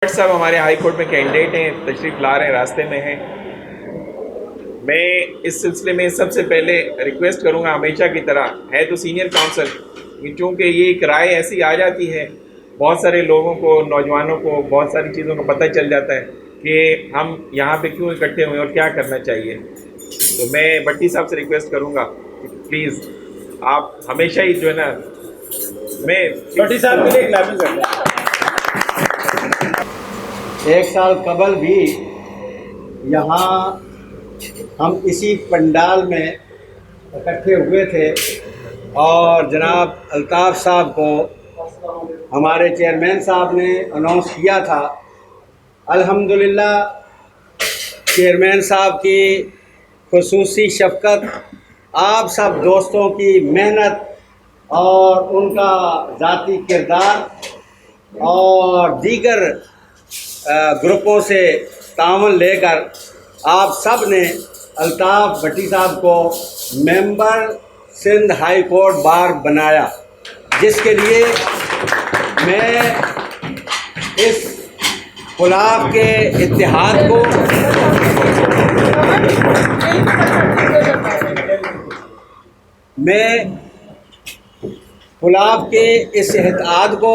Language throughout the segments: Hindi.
साहब हमारे हाई कोर्ट में कैंडिडेट हैं, तशरीफ़ ला रहे हैं, रास्ते में हैं। मैं इस सिलसिले में सबसे पहले रिक्वेस्ट करूंगा, हमेशा की तरह है तो सीनियर काउंसिल, क्योंकि ये एक राय ऐसी आ जाती है, बहुत सारे लोगों को, नौजवानों को बहुत सारी चीज़ों का पता चल जाता है कि हम यहाँ पे क्यों इकट्ठे हुए और क्या करना चाहिए। तो मैं भट्टी साहब से रिक्वेस्ट करूँगा कि प्लीज़ आप हमेशा ही जो है ना, मैं भट्टी साहब के लिए एक नाफिज करते हैं। एक साल कबल भी यहाँ हम इसी पंडाल में इकट्ठे हुए थे और जनाब अल्ताफ़ साहब को हमारे चेयरमैन साहब ने अनाउंस किया था। अल्हम्दुलिल्लाह चेयरमैन साहब की खुसूसी शफ़क़त, आप सब दोस्तों की मेहनत और उनका ज़ाती किरदार और दीगर ग्रुपों से तावन लेकर आप सब ने अल्ताफ़ भट्टी साहब को member Sindh high court bar बनाया, जिसके लिए मैं इस खुलाफ के इत्तेहाद को इस इत्तेहाद को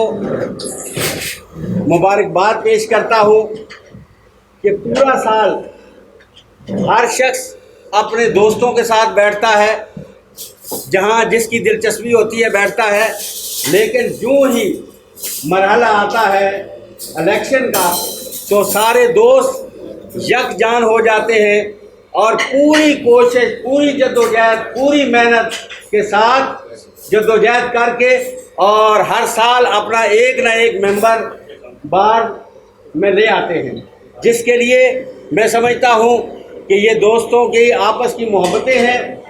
मुबारकबाद पेश करता हूँ कि पूरा साल हर शख्स अपने दोस्तों के साथ बैठता है, जहाँ जिसकी दिलचस्पी होती है बैठता है, लेकिन जो ही मरहला आता है इलेक्शन का तो सारे दोस्त यकजान हो जाते हैं और पूरी कोशिश, पूरी जद्दोजहद, पूरी मेहनत के साथ जद्दोजहद करके और हर साल अपना एक ना एक मेंबर बार में ले आते हैं, जिसके लिए मैं समझता हूँ कि ये दोस्तों की आपस की मोहब्बतें हैं,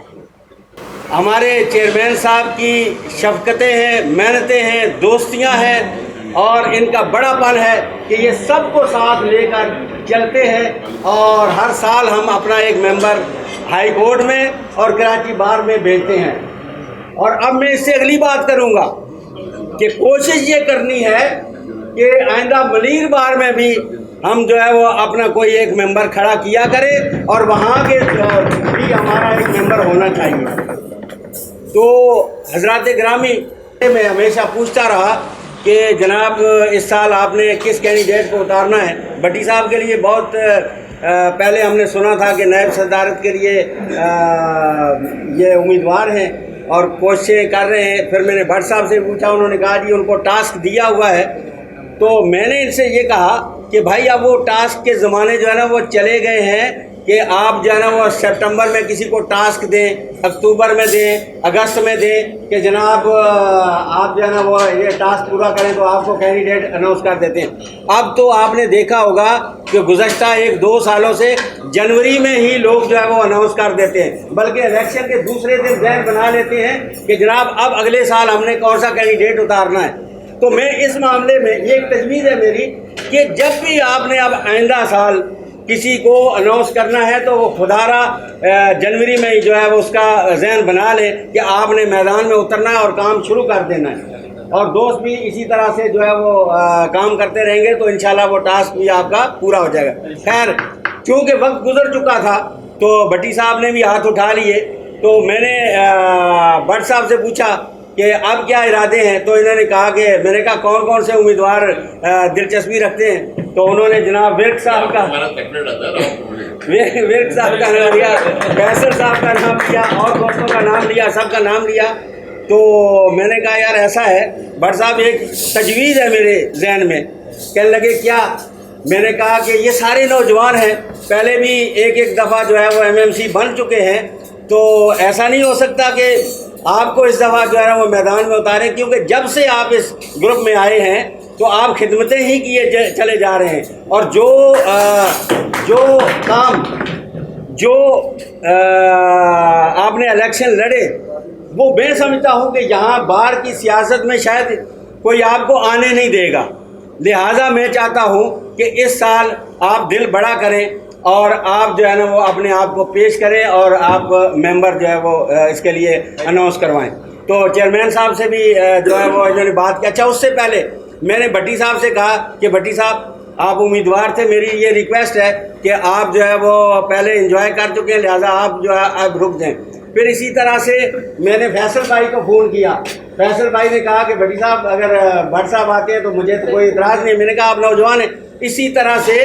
हमारे चेयरमैन साहब की शफ़क़तें हैं, मेहनतें हैं, दोस्तियाँ हैं और इनका बड़ापन है कि ये सबको साथ लेकर चलते हैं और हर साल हम अपना एक मेंबर हाई कोर्ट में और कराची बार में भेजते हैं। और अब मैं इससे अगली बात करूँगा कि कोशिश ये करनी है कि आइंदा मलीर बार में भी हम जो है वो अपना कोई एक मेंबर खड़ा किया करें और वहाँ के भी हमारा एक मेंबर होना चाहिए। तो हज़रात ग्रामी, मैं हमेशा पूछता रहा कि जनाब इस साल आपने किस कैंडिडेट को उतारना है। भट्टी साहब के लिए बहुत पहले हमने सुना था कि नायब सदारत के लिए ये उम्मीदवार हैं और कोशिशें कर रहे हैं। फिर मैंने भट्ट साहब से पूछा, उन्होंने कहा जी उनको टास्क दिया हुआ है। तो मैंने इनसे ये कहा कि भाई अब वो टास्क के ज़माने जो है ना वो चले गए हैं कि आप जो है ना वो सितंबर में किसी को टास्क दें, अक्टूबर में दें, अगस्त में दें कि जनाब आप जो है ना वो ये टास्क पूरा करें तो आपको कैंडिडेट अनाउंस कर देते हैं। अब तो आपने देखा होगा कि गुज़श्ता 1-2 सालों से जनवरी में ही लोग जो है वो अनाउंस कर देते हैं, बल्कि इलेक्शन के दूसरे दिन जहन बना लेते हैं कि जनाब अब अगले साल हमने कौन सा कैंडिडेट उतारना है। तो मैं इस मामले में ये एक तजवीज़ है मेरी कि जब भी आपने अब आइंदा साल किसी को अनाउंस करना है तो वो खुदारा जनवरी में ही जो है वो उसका जहन बना ले कि आपने मैदान में उतरना है और काम शुरू कर देना है। और दोस्त भी इसी तरह से जो है वो काम करते रहेंगे तो इंशाल्लाह वो टास्क भी आपका पूरा हो जाएगा। खैर, चूँकि वक्त गुजर चुका था तो भट्टी साहब ने भी हाथ उठा लिए, तो मैंने भट्ट साहब से पूछा कि अब क्या इरादे हैं। तो इन्होंने कहा कि मैंने कहा कौन कौन से उम्मीदवार दिलचस्पी रखते हैं। तो उन्होंने जनाब विर्क साहब का नाम लिया, कैसर साहब का नाम लिया और दोस्तों का नाम लिया, सबका नाम लिया। तो मैंने कहा यार ऐसा है भट्ट साहब, एक तजवीज़ है मेरे जहन में। कहने लगे क्या? मैंने कहा कि ये सारे नौजवान हैं, पहले भी एक दफ़ा जो है वो MMC बन चुके हैं, तो ऐसा नहीं हो सकता कि आपको इस दफ़ा जो है ना वो मैदान में उतारें, क्योंकि जब से आप इस ग्रुप में आए हैं तो आप खिदमतें ही किए चले जा रहे हैं और जो आपने इलेक्शन लड़े वो मैं समझता हूँ कि यहाँ बाहर की सियासत में शायद कोई आपको आने नहीं देगा। लिहाजा मैं चाहता हूँ कि इस साल आप दिल बड़ा करें और आप जो है ना वो अपने आप को पेश करें और आप मेंबर जो है वो इसके लिए अनाउंस करवाएं। तो चेयरमैन साहब से भी जो है वो इन्होंने बात की। अच्छा, उससे पहले मैंने भट्टी साहब से कहा कि भट्टी साहब आप उम्मीदवार थे, मेरी ये रिक्वेस्ट है कि आप जो है वो पहले एंजॉय कर चुके हैं, लिहाजा आप जो है अब रुक दें। फिर इसी तरह से मैंने फैसल भाई को फ़ोन किया। फैसल भाई ने कहा कि भट्टी साहब अगर भट्ट साहब आते हैं तो मुझे तो कोई इतराज़ नहीं। मैंने कहा आप नौजवान हैं। इसी तरह से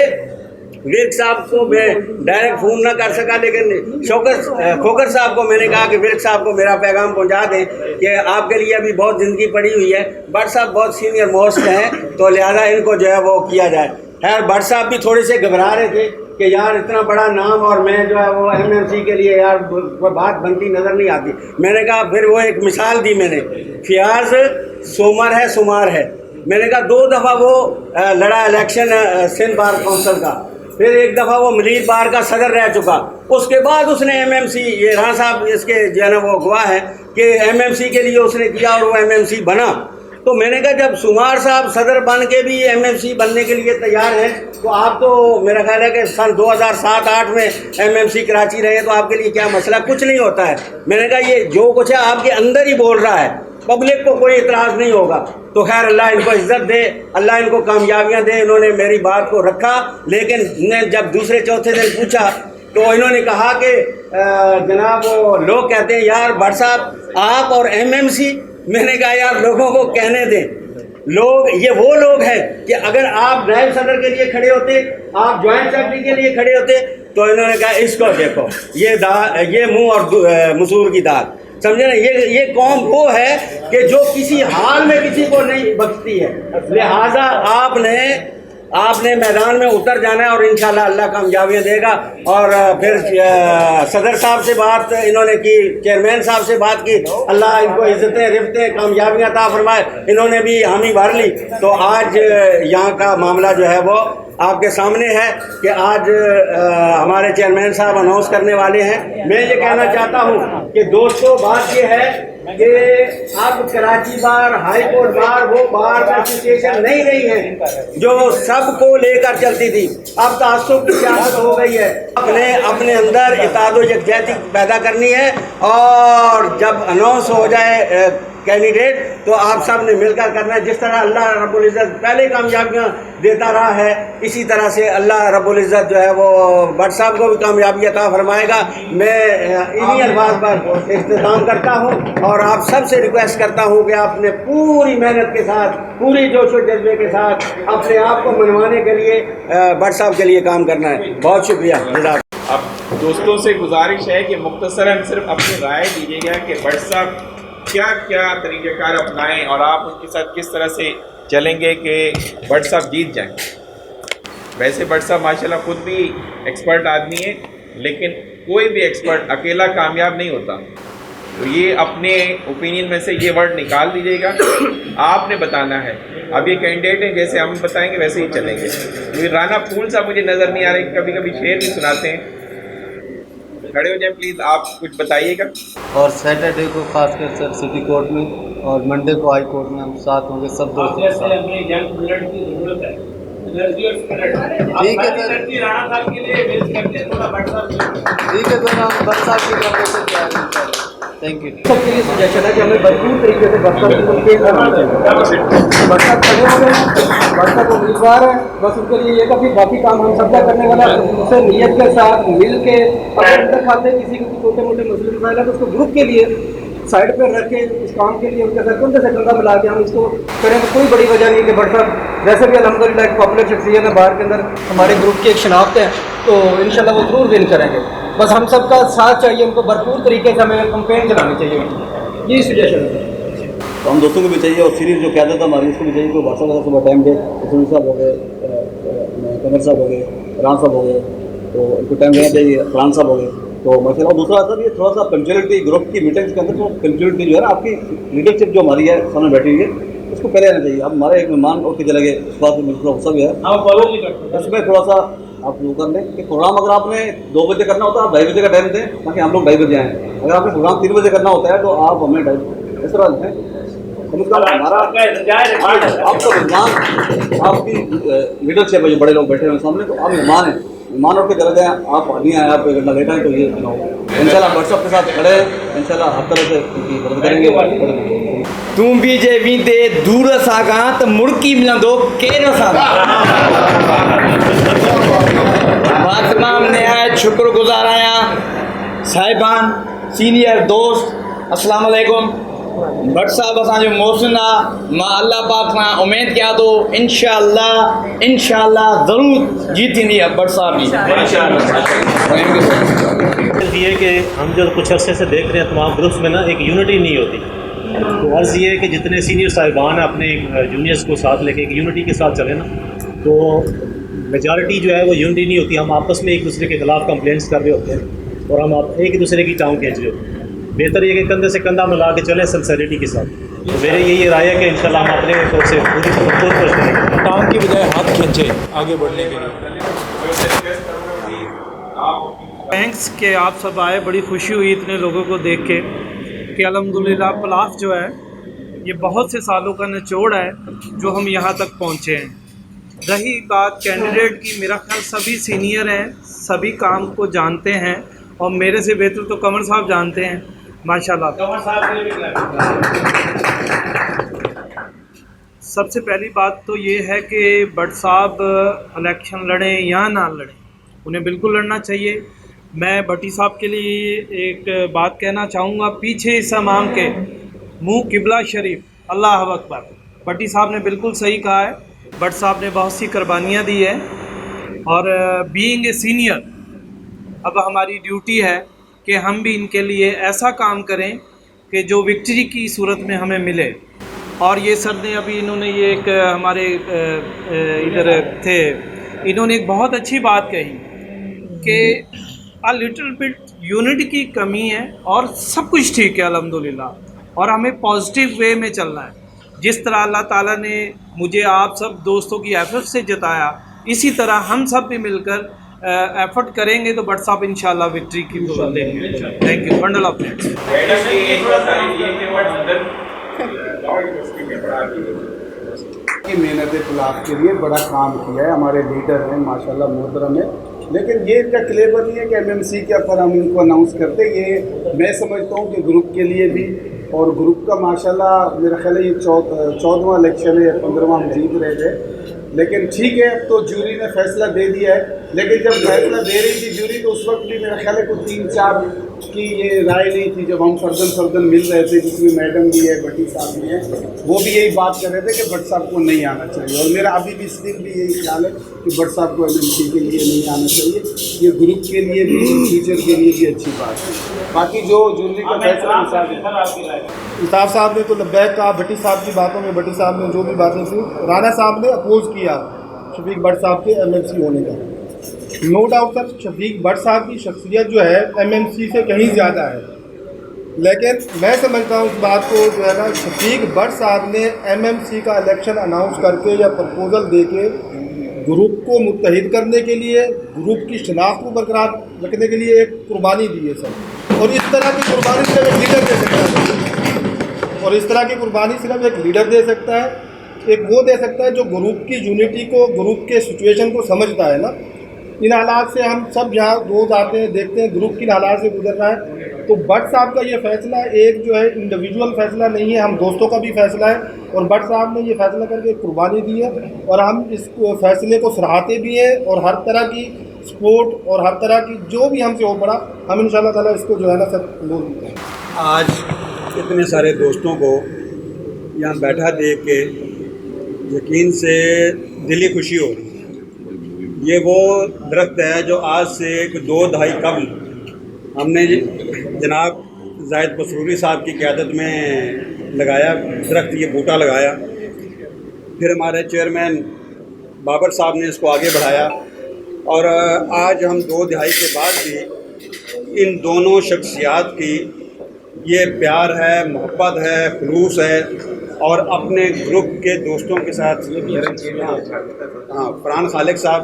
विर्क साहब को मैं डायरेक्ट फ़ोन ना कर सका, लेकिन खोकर साहब को मैंने कहा कि विर्क साहब को मेरा पैगाम पहुंचा दें कि आपके लिए अभी बहुत ज़िंदगी पड़ी हुई है। भट्ट साहब बहुत सीनियर मोस्ट हैं, तो लिहाजा इनको जो है वो किया जाए। खैर भट्ट साहब भी थोड़े से घबरा रहे थे कि यार इतना बड़ा नाम और मैं जो है वो एमएमसी के लिए यार कोई बात बनती नज़र नहीं आती। मैंने कहा, फिर वो एक मिसाल दी मैंने, फियाज सोमर है शुमार है। मैंने कहा 2 दफ़ा वो लड़ा इलेक्शन सिंध बार काउंसिल का, फिर एक दफ़ा वो मलीर बार का सदर रह चुका। उसके बाद उसने एमएमसी, ये राणा साहब इसके जो है ना वो गवाह है कि एमएमसी के लिए उसने किया और वो एमएमसी बना। तो मैंने कहा जब शुमार साहब सदर बन के भी एमएमसी बनने के लिए तैयार हैं, तो आप तो मेरा ख्याल है कि सन 2007-8 में एमएमसी कराची रहे, तो आपके लिए क्या मसला, कुछ नहीं होता है। मैंने कहा ये जो कुछ है आपके अंदर ही बोल रहा है, पब्लिक को कोई इतराज़ नहीं होगा। तो खैर अल्लाह इनको इज्जत दे, अल्लाह इनको कामयाबियाँ दे। इन्होंने मेरी बात को रखा, लेकिन मैं जब दूसरे चौथे दिन पूछा तो इन्होंने कहा कि जनाब वो लोग कहते हैं यार भट्ट साहब आप और एमएमसी। मैंने कहा यार लोगों को कहने दें, लोग ये वो लोग हैं कि अगर आप नायब सदर के लिए खड़े होते, आप ज्वाइंट सेक्रेटरी के लिए खड़े होते, तो इन्होंने कहा इसको देखो ये मुंह और मसूर की दाल, समझे ना। ये कौम वो है कि जो किसी हाल में किसी को नहीं बख्शती है। लिहाजा आपने मैदान में उतर जाना है और इंशाल्लाह अल्लाह कामयाबियाँ देगा। और फिर सदर साहब से बात इन्होंने की, चेयरमैन साहब से बात की, अल्लाह इनको इज़्ज़तें रिफ़्तें कामयाबियाँ अता फरमाए। इन्होंने भी हामी भर ली। तो आज यहाँ का मामला जो है वो आपके सामने है कि आज हमारे चेयरमैन साहब अनाउंस करने वाले हैं। मैं ये कहना चाहता हूँ कि दोस्तों बात ये है कि अब कराची बार, हाई कोर्ट बार वो बार का सिचुएशन नहीं रही है जो सबको लेकर चलती थी। अब तासुब की सियासत हो गई है। अपने अंदर इत्तेहाद व यकजहती पैदा करनी है, और जब अनाउंस हो जाए कैंडिडेट तो आप सब ने मिलकर करना है। जिस तरह अल्लाह रब्बुल इज़्ज़त पहले कामयाबियाँ देता रहा है, इसी तरह से अल्लाह रब्बुल इज़्ज़त जो है वो भट्ट साहब को भी कामयाबी अता फरमाएगा। मैं इन्हीं अल्फाज पर इख्तिताम करता हूँ और आप सब से रिक्वेस्ट करता हूँ कि आपने पूरी मेहनत के साथ, पूरी जोश व जज्बे के साथ अपने आप को मनवाने के लिए भट्ट साहब के लिए काम करना है। बहुत शुक्रिया। अब दोस्तों से गुजारिश है कि मुख्तसरन सिर्फ अपनी राय दीजिएगा कि भट्ट साहब क्या क्या तरीक़ेकार अपनाएं और आप उनके साथ किस तरह से चलेंगे कि भट्ट साहब जीत जाएं। वैसे भट्ट साहब माशाल्लाह खुद भी एक्सपर्ट आदमी है, लेकिन कोई भी एक्सपर्ट अकेला कामयाब नहीं होता। तो ये अपने ओपिनियन में से ये वर्ड निकाल दीजिएगा, आपने बताना है। अब ये कैंडिडेट हैं, जैसे हम बताएंगे वैसे ही चलेंगे। मुझे राना फूल साहब मुझे नज़र नहीं आ रहे, कभी कभी शेर भी सुनाते हैं। खड़े हो जाए प्लीज़, आप कुछ बताइएगा। और सैटरडे को खासकर सर सिटी कोर्ट में और मंडे को हाई कोर्ट में हम साथ होंगे सब दोस्त। ठीक है सर, ठीक है सर, हम भट्ट साहब की तरफ से तैयार हैं। Thank you. सबके लिए सजेशन है कि हमें भरपूर तरीके से भट्ट साहब को केस करना चाहिए। भट्ट साहब खड़े हो गए हैं, भट्ट साहब उम्मीदवार है, बस उनके लिए ये काफ़ी बाकी काम हम सब करने वाला है। उनसे नीयत के साथ मिल के अगर उनके खाते किसी के छोटे मोटे मसले मसाइल है तो उसको ग्रुप के लिए साइड पर रख के इस काम के लिए उनके साथ उनसे कंधा मिला के हम इसको करें। तो कोई बड़ी वजह नहीं कि भट्ट साहब वैसे भी अल्हम्दुलिल्लाह एक पॉपुलर शख्सियत है बाहर के अंदर, हमारे ग्रुप की एक शनाख्त है, तो इंशाल्लाह वो ज़रूर विन करेंगे। बस हम सब का साथ चाहिए, उनको भरपूर तरीके से हमें कंपेन चलानी चाहिए। ये सजेशन है। तो हम दोस्तों को भी चाहिए और सीरीज जो क्यादत है हमारी उसको भी चाहिए कि व्हाट्सएप का सुबह टाइम दे। रसूल साहब हो गए, कमर साहब हो गए, रान साहब हो गए, तो इनको टाइम देना चाहिए। फलान साहब हो गए। तो मसला दूसरा सर ये थोड़ा सा पंक्चुअलिटी ग्रुप की मीटिंग्स के अंदर तो पंक्चुअलिटी जो है ना आपकी लीडरशिप जो हमारी है सामने बैठी हुई है उसको पहले आना चाहिए। अब हमारे एक मेहमान उठ के चले गए, उस बात में बिल्कुल गुस्सा भी है, उसमें थोड़ा सा आप वो कर लें कि प्रोग्राम अगर आपने 2 बजे करना होता है आप 2:30 बजे का टाइम दें ताकि हम लोग 2:30 बजे आएँ। अगर आपने प्रोग्राम 3 बजे करना होता है तो आप हमें 2:30 इस तरह दें। हमारा आपका मेहमान आपकी लीडरशिप है, जो बड़े लोग बैठे हुए सामने, तो आप मेहमान हैं, मेहमान उठ के चले जाएँ, आप नहीं आए, आप 1 घंटा लेट आए तो ये ना हो। इंशाल्लाह व्हाट्सएप के साथ खड़े हैं, इंशाल्लाह हर तरह से उनकी मदद करेंगे। तू भी जे वींदे दूर सागा तो मुड़की मिलंदो केर सागा। मां तमाम नहायत शुक्रगुजार आहियां साहिबान सीनियर दोस्त अस्सलाम वालेकुम। भट्ट साहब असांजो मोहसिन आहे। मां अल्लाह पाक सां उमेद कयां थो इंशाअल्लाह ज़रूर जीत थींदी आहे भट्ट साहब जी। ये है कि हम जो कुछ अर्से से देख रहे हैं तमाम ग्रुप्स में ना एक यूनिटी नहीं होती। तो अर्ज़ ये है कि जितने सीनियर साहिबान हैं अपने जूनियर्स को साथ लेके एक यूनिटी के साथ चले ना, तो मेजॉरिटी जो है वो यूनिटी नहीं होती। हम आपस में एक दूसरे के खिलाफ कंप्लेंट्स कर रहे होते हैं और हम एक दूसरे की टांग खींच रहे होते हैं। बेहतर ये कि कंधे से कंधा मिला के चलें सिंसेरिटी के साथ। तो मेरे यही राय है कि इंशाल्लाह हम अपने तौर से पूरी कोशिश करेंगे, टांग की बजाय हाथ खींचे आगे बढ़ने के लिए। थैंक्स कि आप सब आए, बड़ी खुशी हुई इतने लोगों को देख के कि अल्हम्दुलिल्लाह प्लाफ जो है ये बहुत से सालों का निचोड़ है जो हम यहाँ तक पहुँचे हैं। रही बात कैंडिडेट की, मेरा ख्याल सभी सीनियर हैं, सभी काम को जानते हैं और मेरे से बेहतर तो कंवर साहब जानते हैं माशाल्लाह। सबसे पहली बात तो ये है कि भट्ट साहब इलेक्शन लड़ें या ना लड़ें, उन्हें बिल्कुल लड़ना चाहिए। मैं भट्टी साहब के लिए एक बात कहना चाहूँगा, पीछे इस इमाम के मुँह किबला शरीफ, अल्लाह अकबर। भट्टी साहब ने बिल्कुल सही कहा है, भट्ट साहब ने बहुत सी कुर्बानियाँ दी है और बीइंग ए सीनियर अब हमारी ड्यूटी है कि हम भी इनके लिए ऐसा काम करें कि जो विक्ट्री की सूरत में हमें मिले। और ये सर ने अभी इन्होंने ये एक हमारे इधर थे, इन्होंने एक बहुत अच्छी बात कही कि अ लिटिल बिट यूनिट की कमी है और सब कुछ ठीक है अल्हम्दुलिल्लाह, और हमें पॉजिटिव वे में चलना है। जिस तरह अल्लाह ताला ने मुझे आप सब दोस्तों की एफर्ट से जिताया, इसी तरह हम सब भी मिलकर एफर्ट करेंगे तो भट्ट साहब इंशाल्लाह विक्ट्री की देंगे। Thank you. बंडल ऑफ की मेहनत प्लाफ के लिए बड़ा काम किया है, हमारे लीडर हैं माशाल्लाह मोहतरम है। लेकिन ये इनका क्लेवर नहीं है कि एमएमसी के ऊपर हम इनको अनाउंस करते। ये मैं समझता हूँ कि ग्रुप के लिए भी, और ग्रुप का माशाल्लाह मेरा ख्याल है ये 14वां इलेक्शन है या 15वां हम जीत रहे थे। लेकिन ठीक है, अब तो जूरी ने फैसला दे दिया है। लेकिन जब फैसला दे रही थी जूरी तो उस वक्त भी मेरा ख्याल है कुछ 3-4 की ये राय नहीं थी। जब हम फर्दन मिल रहे थे, जिसमें मैडम भी है, भट्टी साहब भी है, वो भी यही बात कर रहे थे कि भट्ट साहब को नहीं आना चाहिए। और मेरा अभी भी स्टिल भी यही ख्याल है कि भट्ट साहब को एमएमसी के लिए नहीं आना चाहिए। ये ग्रुप के लिए भी, फ्यूचर के लिए भी अच्छी बात है। बाकी जो जूरी का फैसला इताब साहब ने तो लब्बैक कहा, भट्टी साहब की बातों में भट्टी साहब ने जो भी बातें थी, राना साहब ने अपोज किया शफीक भट्ट साहब के एमएमसी होने का। No doubt sir, Shafiq Bhat साहब की शख्सियत जो है एमएमसी से कहीं ज़्यादा है। लेकिन मैं समझता हूँ इस बात को जो है ना, शफीक भट्ट साहब ने एमएमसी का इलेक्शन अनाउंस करके या प्रपोजल दे के ग्रुप को मुत्तहिद करने के लिए, ग्रुप की शनाख्त को बरकरार रखने के लिए एक कुर्बानी दी है सर। और इस तरह की कुर्बानी सिर्फ एक लीडर दे सकता है, और इस तरह की कुर्बानी सिर्फ एक लीडर दे सकता है। एक वो दे सकता है जो ग्रुप की यूनिटी को, ग्रुप के सिचुएशन को समझता है ना। इन हालात से हम सब यहाँ रोज़ आते हैं, देखते हैं ग्रुप किन हालात से गुजर रहा है। तो भट्ट साहब का ये फैसला एक जो है इंडिविजुअल फैसला नहीं है, हम दोस्तों का भी फैसला है। और भट्ट साहब ने ये फैसला करके कुर्बानी दी है और हम इस फैसले को सराहते भी हैं। और हर तरह की सपोर्ट और हर तरह की जो भी हमसे हो पड़ा, हम इंशाल्लाह ताला इसको जो है ना सब लोग देते हैं। आज इतने सारे दोस्तों को यहाँ बैठा देख के यकीन से दिली खुशी हो रही है। ये वो दरख्त है जो आज से 2 दहाई कबल हमने जनाब जाहिद मसरूरी साहब की क़यादत में लगाया दरख्त, ये बूटा लगाया। फिर हमारे चेयरमैन बाबर साहब ने इसको आगे बढ़ाया और आज हम 2 दहाई के बाद भी इन दोनों शख्सियात की ये प्यार है, मोहब्बत है, खुलूस है। और अपने ग्रुप के दोस्तों के साथ फरहान खालिक साहब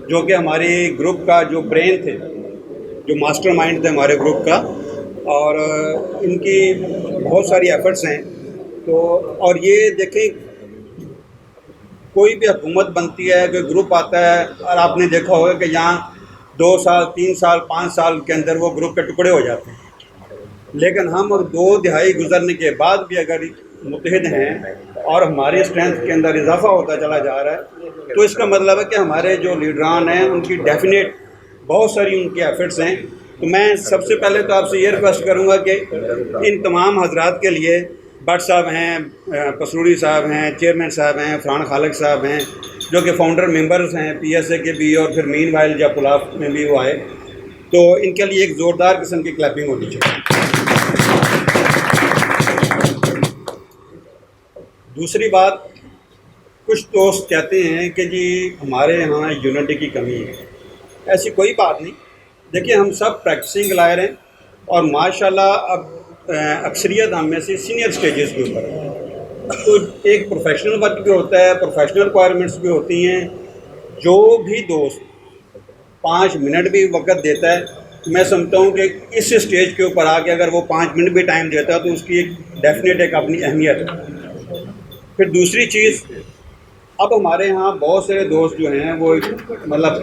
जो कि हमारे ग्रुप का जो ब्रेन थे, जो मास्टरमाइंड थे हमारे ग्रुप का, और इनकी बहुत सारी एफ़र्ट्स हैं। तो और ये देखें, कोई भी हुकूमत बनती है, कोई ग्रुप आता है, और आपने देखा होगा कि यहाँ 2 साल 3 साल 5 साल के अंदर वो ग्रुप के टुकड़े हो जाते हैं। लेकिन हम 2 दहाई गुजरने के बाद भी अगर मुत्तहिद हैं और हमारी स्ट्रेंथ के अंदर इजाफा होता चला जा रहा है, तो इसका मतलब है कि हमारे जो लीडरान हैं उनकी डेफिनेट बहुत सारी उनके एफर्ट्स हैं। तो मैं सबसे पहले तो आपसे ये रिक्वेस्ट करूँगा कि इन तमाम हजरात के लिए भट्ट साहब हैं, पसरूरी साहब हैं, चेयरमैन साहब हैं, फरहान खालिक साहब हैं जो कि फाउंडर मेंबर्स हैं PSA के भी, और फिर मीन वाइल जब पुलाफ में भी वो आए, तो इनके लिए एक ज़ोरदार किस्म की क्लैपिंग होनी चाहिए। दूसरी बात, कुछ दोस्त कहते हैं कि जी हमारे यहाँ यूनिटी की कमी है। ऐसी कोई बात नहीं। देखिए, हम सब प्रैक्टिसिंग लायर हैं और माशाल्लाह अब अक्सरियत हम में से सीनियर स्टेजेस के ऊपर है, तो एक प्रोफेशनल वर्क भी होता है, प्रोफेशनल रिक्वायरमेंट्स भी होती हैं। जो भी दोस्त 5 मिनट भी वक्त देता है, मैं समझता हूँ कि इस स्टेज के ऊपर आके अगर वो 5 मिनट भी टाइम देता है तो उसकी एक डेफिनेट एक अपनी अहमियत है। फिर दूसरी चीज़, अब हमारे यहाँ बहुत सारे दोस्त जो हैं वो मतलब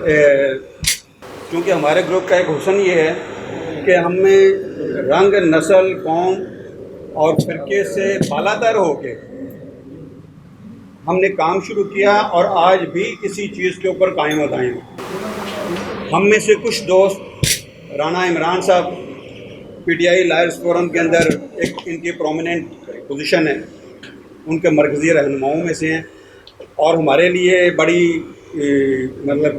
क्योंकि हमारे ग्रुप का एक हुस्न ये है कि हमें रंग, नस्ल, कौम और फ़िरके से बालातर होके हमने काम शुरू किया और आज भी इसी चीज़ के ऊपर कायम व दायम। हम में से कुछ दोस्त, राना इमरान साहब PTI लायर्स फोरम के अंदर एक इनकी प्रोमिनेंट पोजीशन है, उनके मरकज़ी रहनुमाओं में से हैं और हमारे लिए बड़ी मतलब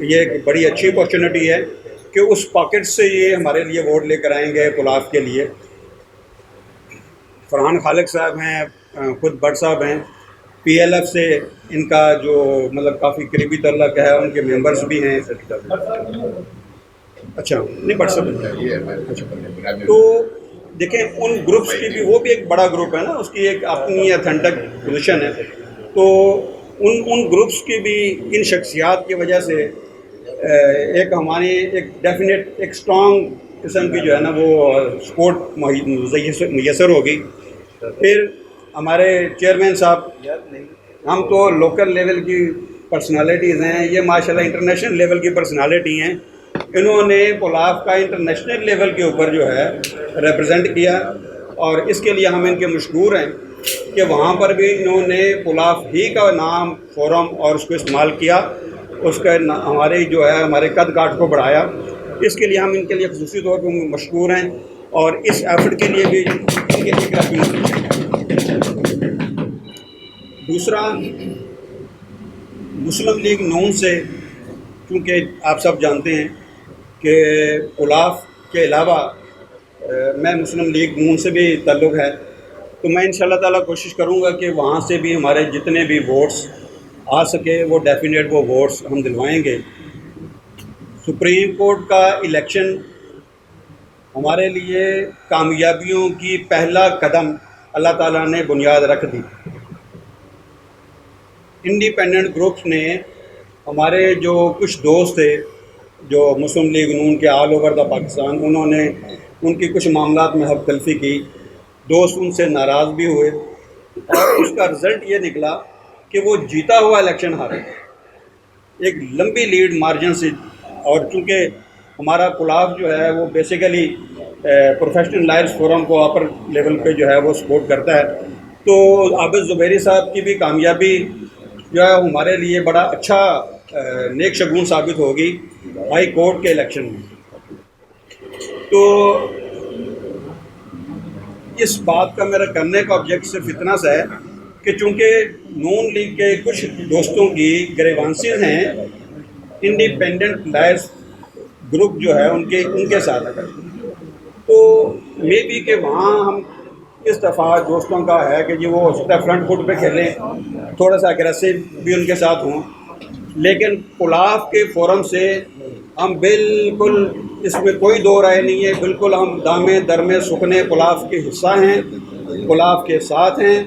ये एक बड़ी अच्छी अपॉर्चुनिटी है कि उस पॉकेट से ये हमारे लिए वोट लेकर आएंगे पुलाफ के लिए। फरहान खालिक साहब हैं, खुद भट्ट साहब हैं, PLF से इनका जो मतलब काफ़ी करीबी तल्लक है, उनके मेंबर्स भी हैं। अच्छा, नहीं भट्ट साहब। तो देखें, उन ग्रुप्स की भी, वो भी एक बड़ा ग्रुप है ना, उसकी एक अपनी अथेंटिक पोजीशन है। तो उन ग्रुप्स की भी इन शख्सियात की वजह से एक हमारी एक डेफिनेट एक स्ट्रॉन्ग किस्म की जो है ना वो सपोर्ट मुयसर होगी। फिर हमारे चेयरमैन साहब, हम तो लोकल लेवल की पर्सनालिटीज़ हैं, ये माशाल्लाह इंटरनेशनल लेवल की पर्सनालिटी हैं। इन्होंने पुलाफ का इंटरनेशनल लेवल के ऊपर जो है रिप्रेजेंट किया और इसके लिए हम इनके मशकूर हैं कि वहाँ पर भी इन्होंने पुलाफ ही का नाम, फोरम और उसको इस्तेमाल किया, उसका हमारे जो है हमारे कद काठ को बढ़ाया। इसके लिए हम इनके लिए ख़ुसूसी तौर पर मशकूर हैं और इस एफर्ट के लिए भी इनके लिए क्लैपिंग होनी चाहिए। दूसरा, मुस्लिम लीग नून से, क्योंकि आप सब जानते हैं कि पुलाफ के अलावा मैं मुस्लिम लीग नून से भी ताल्लुक़ है, तो मैं इंशाल्लाह ताला कोशिश करूँगा कि वहाँ से भी हमारे जितने भी वोट्स आ सके वो डेफिनेट वो वोट्स हम दिलवाएंगे। सुप्रीम कोर्ट का इलेक्शन हमारे लिए कामयाबियों की पहला कदम अल्लाह ताला ने बुनियाद रख दी। इंडिपेंडेंट ग्रुप्स ने, हमारे जो कुछ दोस्त थे जो मुस्लिम लीग नून के ऑल ओवर द पाकिस्तान, उन्होंने उनकी कुछ मामलात में हक तलफी की, दोस्त उनसे नाराज़ भी हुए और उसका रिज़ल्ट ये निकला कि वो जीता हुआ इलेक्शन हारे एक लंबी लीड मार्जिन से। और चूँकि हमारा पुलाफ जो है वो बेसिकली प्रोफेशनल लायर्स फोरम को अपर लेवल पे जो है वो सपोर्ट करता है, तो आबिद ज़ुबैरी साहब की भी कामयाबी जो है हमारे लिए बड़ा अच्छा नेक शगुन साबित होगी हाई कोर्ट के इलेक्शन में। तो इस बात का मेरा करने का ऑब्जेक्ट सिर्फ इतना सा है कि चूँकि नून लीग के कुछ दोस्तों की ग्रेवांसेस हैं इंडिपेंडेंट लायर्स ग्रुप जो है उनके साथ, तो मे बी कि वहाँ हम इस दफ़ा दोस्तों का है कि जी वो हो सकता है फ्रंट फुट पे खेलें, थोड़ा सा अग्रेसिव भी उनके साथ हों, लेकिन पुलाफ के फोरम से हम बिल्कुल, इसमें कोई दो राय नहीं है, बिल्कुल हम दामे दरमे सुखने पुलाफ के हिस्सा हैं, पुलाफ के साथ हैं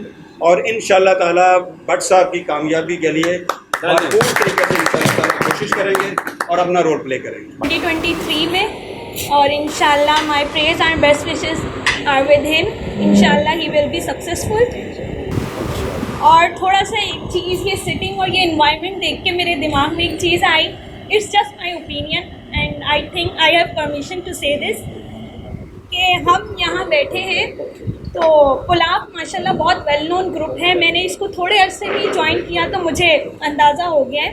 और इंशाअल्लाह ताला भट्ट साहब की कामयाबी के लिए भरपूर तरीके से इंशाअल्लाह कोशिश करेंगे और अपना रोल प्ले करेंगे 2023 में। और इंशाल्लाह my prayers and best wishes are with him, इंशाल्लाह ही विल बी सक्सेसफुल। और थोड़ा सा एक चीज़, ये सिटिंग और ये इन्वायरमेंट देख के मेरे दिमाग में एक चीज़ आई, it's just my opinion and I think I have permission to say this कि हम यहाँ बैठे हैं तो पुलाव माशाल्लाह बहुत वेल नोन ग्रुप है। मैंने इसको थोड़े अरसे ही ज्वाइन किया तो मुझे अंदाज़ा हो गया है,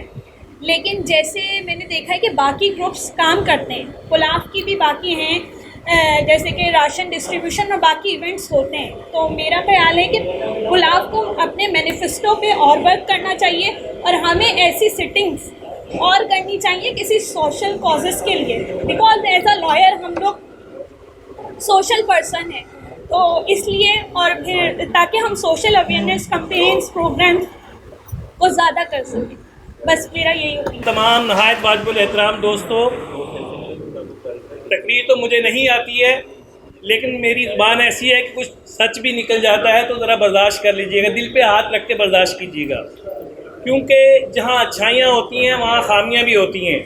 लेकिन जैसे मैंने देखा है कि बाकी ग्रुप्स काम करते हैं, पुलाव की भी बाकी हैं, जैसे कि राशन डिस्ट्रीब्यूशन और बाकी इवेंट्स होते हैं, तो मेरा ख्याल है कि पुलाव को अपने मैनिफेस्टो पे और वर्क करना चाहिए और हमें ऐसी सिटिंग्स और करनी चाहिए किसी सोशल कॉजेज़ के लिए, बिकॉज एज अ लॉयर हम लोग सोशल पर्सन हैं, तो इसलिए और फिर ताकि हम सोशल अवेयरनेस कैंपेन्स प्रोग्राम को ज़्यादा कर सकें। बस मेरा यही ओपिनियन। तमाम नहायत वाजिबुल एहतराम दोस्तों, तकरीर तो मुझे नहीं आती है, लेकिन मेरी ज़ुबान ऐसी है कि कुछ सच भी निकल जाता है तो ज़रा बर्दाश्त कर लीजिएगा, दिल पे हाथ रख के बर्दाश्त कीजिएगा, क्योंकि जहाँ अच्छाइयाँ होती हैं वहाँ खामियाँ भी होती हैं,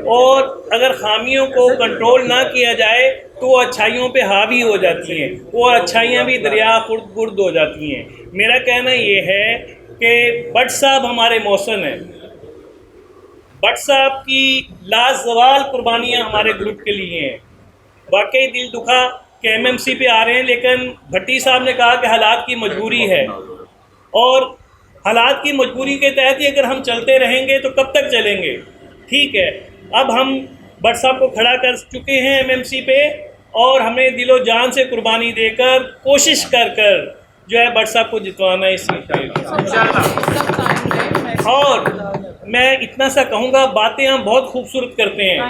और अगर खामियों को कंट्रोल ना किया जाए तो वो अच्छाइयों पे हावी हो जाती हैं, वो अच्छाइयाँ भी दरिया खुर्द गुर्द हो जाती हैं। मेरा कहना ये है कि भट्ट साहब हमारे मौसन हैं, भट्ट साहब की लाजवाल कुर्बानियाँ हमारे ग्रुप के लिए हैं। वाकई दिल दुखा कि एमएमसी पे आ रहे हैं, लेकिन भट्टी साहब ने कहा कि हालात की मजबूरी है, और हालात की मजबूरी के तहत ही अगर हम चलते रहेंगे तो कब तक चलेंगे। ठीक है, अब हम भट्ट साहब को खड़ा कर चुके हैं एमएमसी पे, और हमें दिलो जान से कुर्बानी देकर कोशिश कर कर जो है भट्ट साहब को जितवाना है इस सीट पे। और मैं इतना सा कहूँगा, बातें हम बहुत खूबसूरत करते हैं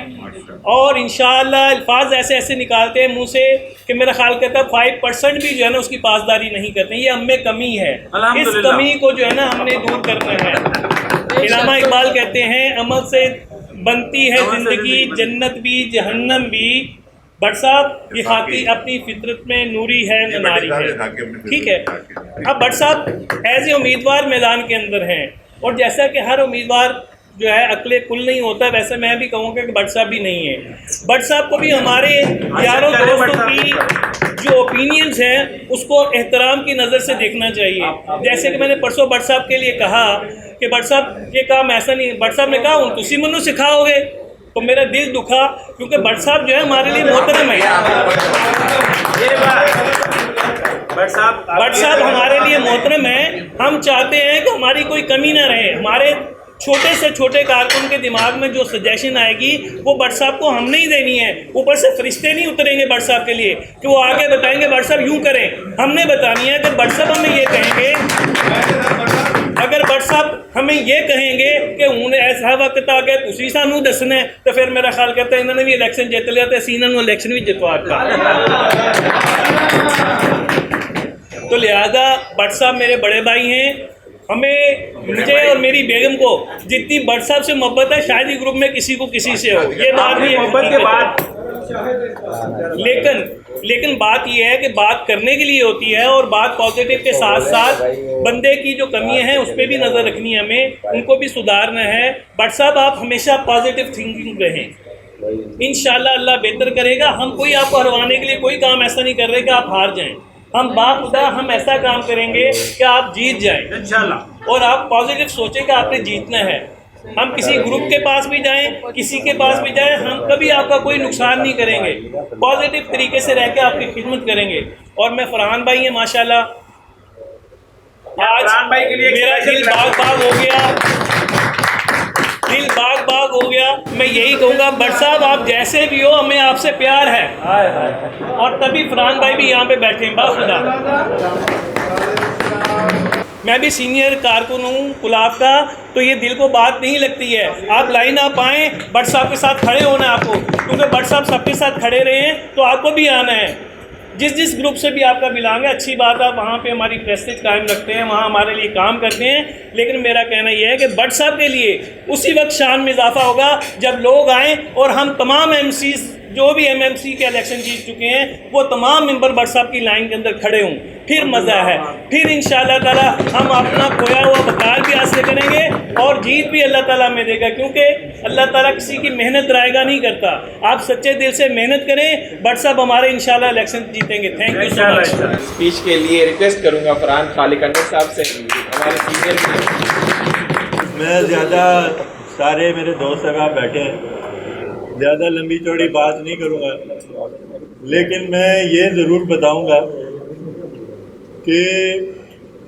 और इंशाअल्लाह अल्फाज ऐसे ऐसे निकालते हैं मुंह से कि मेरा ख्याल कहता है 5% भी जो है ना उसकी पासदारी नहीं करते हैं। ये हम में कमी है, इस कमी को जो है ना हमने दूर करना है। इलामा इकबाल कहते हैं, अमल से बनती है ज़िंदगी, जन्नत भी जहन्नम भी। भट्ट साहब ये खाकी अपनी फितरत में नूरी है न नारी है। ठीक है, अब भट्ट साहब एज ए उम्मीदवार मैदान के अंदर हैं, और जैसा कि हर उम्मीदवार जो है अकले कुल नहीं होता, वैसे मैं भी कहूँगा कि भट्ट साहब भी नहीं है। भट्ट साहब को भी हमारे यारों दोस्तों की जो ओपिनियंस हैं उसको एहतराम की नज़र से देखना चाहिए। जैसे कि मैंने परसों भट्ट साहब के लिए कहा कि भट्ट साहब ये काम ऐसा नहीं, भट्ट साहब ने कहा तुसी मनु सिखाओगे, तो मेरा दिल दुखा, क्योंकि भट्ट साहब जो है हमारे लिए मोहतरम है। भट्ट साहब हमारे लिए मोहतरम है। हम चाहते हैं कि हमारी कोई कमी ना रहे। हमारे छोटे से छोटे कारकुन के दिमाग में जो सजेशन आएगी वो भट्ट साहब को हमने ही देनी है। ऊपर से फरिश्ते नहीं उतरेंगे भट्ट साहब के लिए कि वो आगे बताएंगे भट्ट साहब यूँ करें, हमने बतानी है कि भट्ट साहब हमें ये कहेंगे। अगर भट्ट साहब हमें ये कहेंगे कि उन्हें ऐसा वक्त आ गया तुसी सानू दसना है, तो फिर मेरा ख्याल करता है इन्होंने भी इलेक्शन जित लिया तो असीं इन्हां नूं इलेक्शन भी जितवा दिता। तो लिहाजा भट्ट साहब मेरे बड़े भाई हैं, हमें मुझे और मेरी बेगम को जितनी भट्ट साहब से मोहब्बत है शायद ही ग्रुप में किसी को किसी से हो, ये बात भी मोहब्बत के बाद। लेकिन बात यह है कि बात करने के लिए होती है, और बात पॉजिटिव के साथ साथ बंदे की जो कमियां हैं उस पर भी नज़र रखनी है, हमें उनको भी सुधारना है। भट्ट साहब आप हमेशा पॉजिटिव थिंकिंग रहें, इंशाल्लाह अल्लाह बेहतर करेगा। हम कोई आपको हरवाने के लिए कोई काम ऐसा नहीं कर रहे कि आप हार जाएं। हम बाखुदा हम ऐसा काम करेंगे कि आप जीत जाएं इंशाल्लाह, और आप पॉजिटिव सोचें कि आपने जीतना है। हम किसी ग्रुप के पास भी जाएं, किसी के पास भी जाएं, हम कभी आपका कोई नुकसान नहीं करेंगे, पॉजिटिव तरीके से रह के आपकी खिदमत करेंगे। और मैं फरहान भाई हैं माशाल्लाह, आज भाई के लिए मेरा दिल बाग बाग हो गया, दिल बाग बाग हो गया। मैं यही कहूँगा भट्ट साहब आप जैसे भी हो हमें आपसे प्यार है, और तभी फरहान भाई भी यहाँ पे बैठे हैं बाखुदा। मैं भी सीनियर कारकुन हूँ पुलाव का, तो ये दिल को बात नहीं लगती है। आप लाइन आप आएँ, भट्ट साहब के साथ खड़े होना है आपको, क्योंकि भट्ट साहब सबके साथ खड़े रहे हैं तो आपको भी आना है। जिस ग्रुप से भी आपका बिलोंग है, अच्छी बात है, वहाँ पे हमारी प्रेस्टीज कायम रखते हैं, वहाँ हमारे लिए काम करते हैं। लेकिन मेरा कहना यह है कि भट्ट साहब के लिए उसी वक्त शान में इजाफा होगा जब लोग आएँ और हम तमाम एमसीज जो भी एमएमसी के इलेक्शन जीत चुके हैं वो तमाम मेंबर भट्ट साहब की लाइन के अंदर खड़े हों, फिर मज़ा है। फिर इंशाअल्लाह ताला हम अपना खोया हुआ वकार भी हासिल करेंगे और जीत भी अल्लाह ताला में देगा, क्योंकि अल्लाह ताला किसी की मेहनत रायगा नहीं करता। आप सच्चे दिल से मेहनत करें, भट्ट साहब हमारे इंशाअल्लाह इलेक्शन जीतेंगे। Thank you so much. Speech के लिए रिक्वेस्ट करूँगा फरहान खालिक अनवर साहब से, हमारे सीनियर। मैं ज़्यादा, सारे मेरे दोस्त अगर बैठे हैं, ज़्यादा लंबी चौड़ी बात नहीं करूँगा। लेकिन मैं ये ज़रूर बताऊंगा कि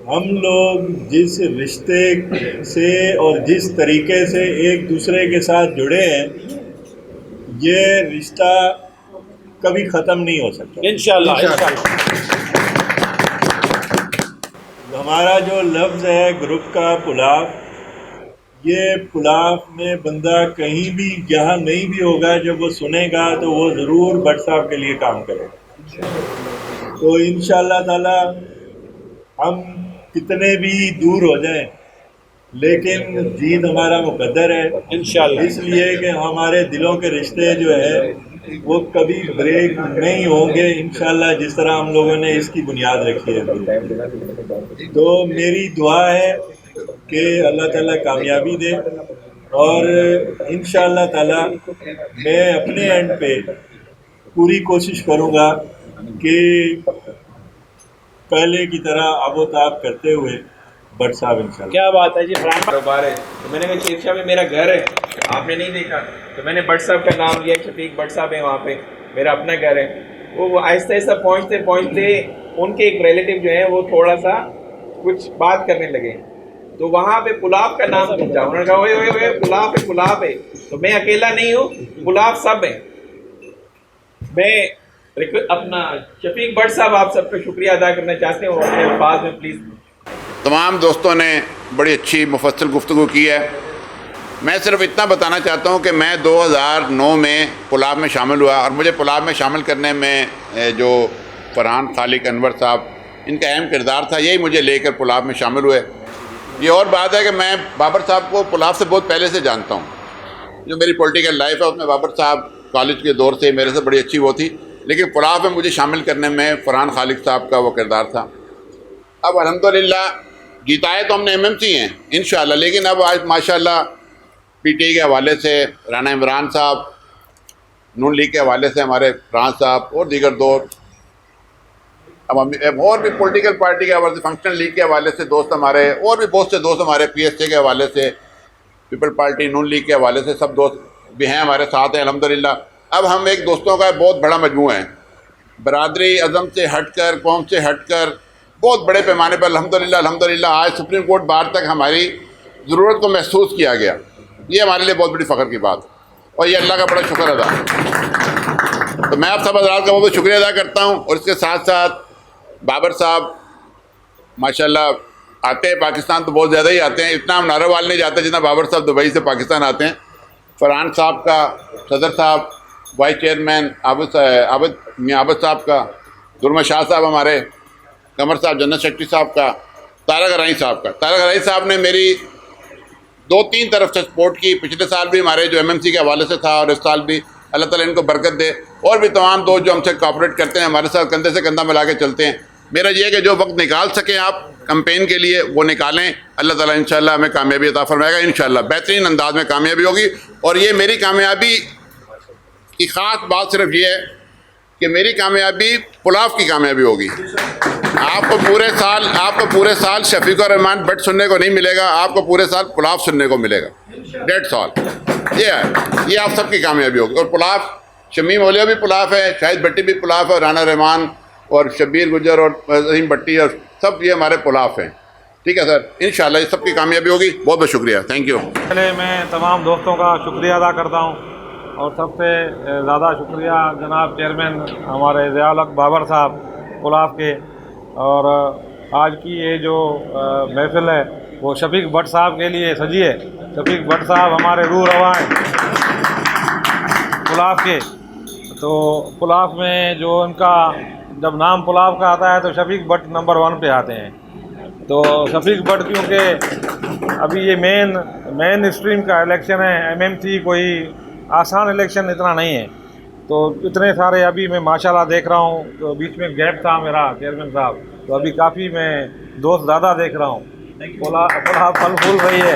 हम लोग जिस रिश्ते से और जिस तरीके से एक दूसरे के साथ जुड़े हैं, ये रिश्ता कभी ख़त्म नहीं हो सकता इंशाल्लाह। हमारा जो लफ्ज़ है ग्रुप का पुलाव, ये पुलाव में बंदा कहीं भी जहाँ नहीं भी होगा, जब वो सुनेगा तो वो ज़रूर भट्ट साहब के लिए काम करेगा। तो इंशाअल्लाह ताला हम कितने भी दूर हो जाएं, लेकिन जीत हमारा मुकद्दर है इंशाअल्लाह। इसलिए कि हमारे दिलों के रिश्ते जो है वो कभी ब्रेक नहीं होंगे इंशाअल्लाह, जिस तरह हम लोगों ने इसकी बुनियाद रखी है। तो मेरी दुआ है कि अल्लाह ताला कामयाबी दे, और इंशाअल्लाह ताला मैं अपने एंड पे पूरी कोशिश करूँगा कि पहले की तरह आबोताब करते हुए भट्ट साहब इंशाअल्लाह। क्या बात है जी, कारोबार है। तो मैंने कहा शेरशाह में मेरा घर है, आपने नहीं देखा, तो मैंने भट्ट साहब का नाम लिया। शफीक भट्ट साहब है वहाँ पे, मेरा अपना घर है। वो आहिस्ता आहिस्ता पहुँचते पहुँचते उनके एक रिलेटिव जो है वो थोड़ा सा कुछ बात करने लगे, तो वहाँ पे पुलाव का नाम पूछा। उन्होंने कहा ओए ओए ओए पुलाव है, पुलाव है। तो मैं अकेला नहीं हूँ, पुलाव सब है। मैं अपना शफीक भट्ट साहब आप सबका शुक्रिया अदा करना चाहते हैं, और अपने अल्फाज में प्लीज़। तमाम दोस्तों ने बड़ी अच्छी मुफस्सल गुफ्तगू की है। मैं सिर्फ इतना बताना चाहता हूँ कि मैं 2009 में पुलाव में शामिल हुआ, और मुझे पुलाव में शामिल करने में जो फरहान खालिक अनवर साहब, इनका अहम किरदार था, यही मुझे लेकर पुलाव में शामिल हुए। ये और बात है कि मैं बाबर साहब को पुलाव से बहुत पहले से जानता हूँ। जो मेरी पॉलिटिकल लाइफ है उसमें बाबर साहब कॉलेज के दौर से मेरे से बड़ी अच्छी वो थी, लेकिन पुलाव में मुझे शामिल करने में फरहान खालिक साहब का वो किरदार था। अब अल्हम्दुलिल्लाह जीताए तो हमने एमएमसी हैं इंशाअल्लाह, लेकिन अब आज माशाअल्लाह पीटीआई के हवाले से राना इमरान साहब, नून लीग के हवाले से हमारे फ्रांस साहब और दीगर दोस्त, अब और भी पॉलिटिकल पार्टी के हवाले से, फंक्शनल लीग के हवाले से दोस्त हमारे, और भी बहुत से दोस्त हमारे पीएसए के हवाले से, पीपल पार्टी नून लीग के हवाले से सब दोस्त भी हैं हमारे साथ हैं अल्हम्दुलिल्लाह। अब हम एक दोस्तों का बहुत बड़ा मजमू है, बरादरी अज़म से हटकर, कौम से हटकर बहुत बड़े पैमाने पर अल्हम्दुलिल्लाह आज सुप्रीम कोर्ट बार तक हमारी ज़रूरत को महसूस किया गया। ये हमारे लिए बहुत बड़ी फ़ख्र की बात, और ये अल्लाह का बड़ा शुक्र अदा। तो मैं आप सब हज़रात का बहुत शुक्रिया अदा करता हूँ। और इसके साथ साथ बाबर साहब माशाल्लाह आते हैं पाकिस्तान तो बहुत ज़्यादा ही आते हैं, इतना हम नारोवाल नहीं जाते जितना बाबर साहब दुबई से पाकिस्तान आते हैं। फरहान साहब का, सदर साहब, वाइस चेयरमैन आबिद साहब का, दुरमा शाह साहब हमारे, कमर साहब जनरल सेक्रेटरी साहब का, तारक राई साहब का। तारक राई साहब ने मेरी 2-3 तरफ से सपोर्ट की। पिछले साल भी हमारे जो एमएमसी के हवाले से था, और इस साल भी अल्लाह ताला इनको बरकत दे। और भी तमाम दोस्त जो हमसे कोऑपरेट करते हैं, हमारे साथ कंधे से कंधा मिला के चलते हैं। मेरा ये है कि जो वक्त निकाल सकें आप कैंपेन के लिए वो निकालें। अल्लाह ताला इंशाअल्लाह हमें कामयाबी अता फरमाएगा, इंशाअल्लाह बेहतरीन अंदाज में कामयाबी होगी। और ये मेरी कामयाबी की ख़ास बात सिर्फ ये है कि मेरी कामयाबी पुलाव की कामयाबी होगी। आपको पूरे साल शफीक और रहमान भट्ट सुनने को नहीं मिलेगा, आपको पूरे साल पुलाव सुनने को मिलेगा। 1.5 साल ये है, ये आप सबकी कामयाबी होगी। और पुलाव, शमीम ओलिया भी पुलाव है, शाहिद भट्टी भी पुलाव है, राना रहमान और शब्बीर गुजर और अजीम भट्टी और सब ये हमारे पुलाव हैं। ठीक है सर, इंशाल्लाह ये सबकी कामयाबी होगी। बहुत बहुत शुक्रिया, थैंक यू। पहले मैं तमाम दोस्तों का शुक्रिया अदा करता हूँ, और सबसे ज़्यादा शुक्रिया जनाब चेयरमैन हमारे ज़ियाउल हक बाबर साहब पुलाव के। और आज की ये जो महफिल है वो शफीक भट्ट साहब के लिए सजी है। शफीक भट्ट साहब हमारे रूह रवा हैं पुलाव के। तो पुलाव में जो इनका जब नाम पुलाव का आता है तो शफीक भट्ट नंबर 1 पे आते हैं। तो शफीक भट्ट क्योंकि अभी ये मेन स्ट्रीम का इलेक्शन है, एमएमसी कोई आसान इलेक्शन इतना नहीं है, तो इतने सारे अभी मैं माशाल्लाह देख रहा हूँ। तो बीच में गैप था मेरा चेयरमैन साहब, तो अभी काफ़ी मैं दोस्त ज़्यादा देख रहा हूँ। पुलाव फल फूल रही है,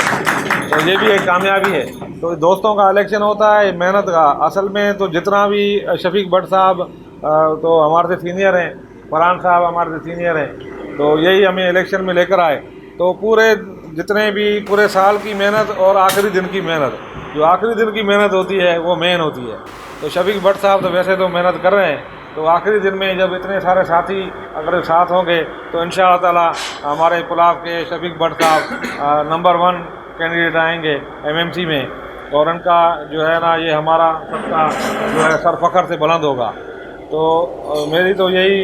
तो ये भी एक कामयाबी है। तो दोस्तों का इलेक्शन होता है मेहनत का। असल में तो जितना भी शफीक भट्ट साहब तो हमारे से सीनियर हैं, फरहान साहब हमारे से सीनियर हैं, तो यही हमें इलेक्शन में लेकर आए। तो जितने भी पूरे साल की मेहनत और आखिरी दिन की मेहनत, जो आखिरी दिन की मेहनत होती है वो मेन होती है। तो शफीक भट्ट साहब तो वैसे तो मेहनत कर रहे हैं, तो आखिरी दिन में जब इतने सारे साथी अगर साथ होंगे तो इंशाअल्लाह ताला हमारे पुलाव के शफीक भट्ट साहब नंबर 1 कैंडिडेट आएंगे एमएमसी में, और उनका जो है ना ये हमारा सबका जो है सर फखर से बुलंद होगा। तो मेरी तो यही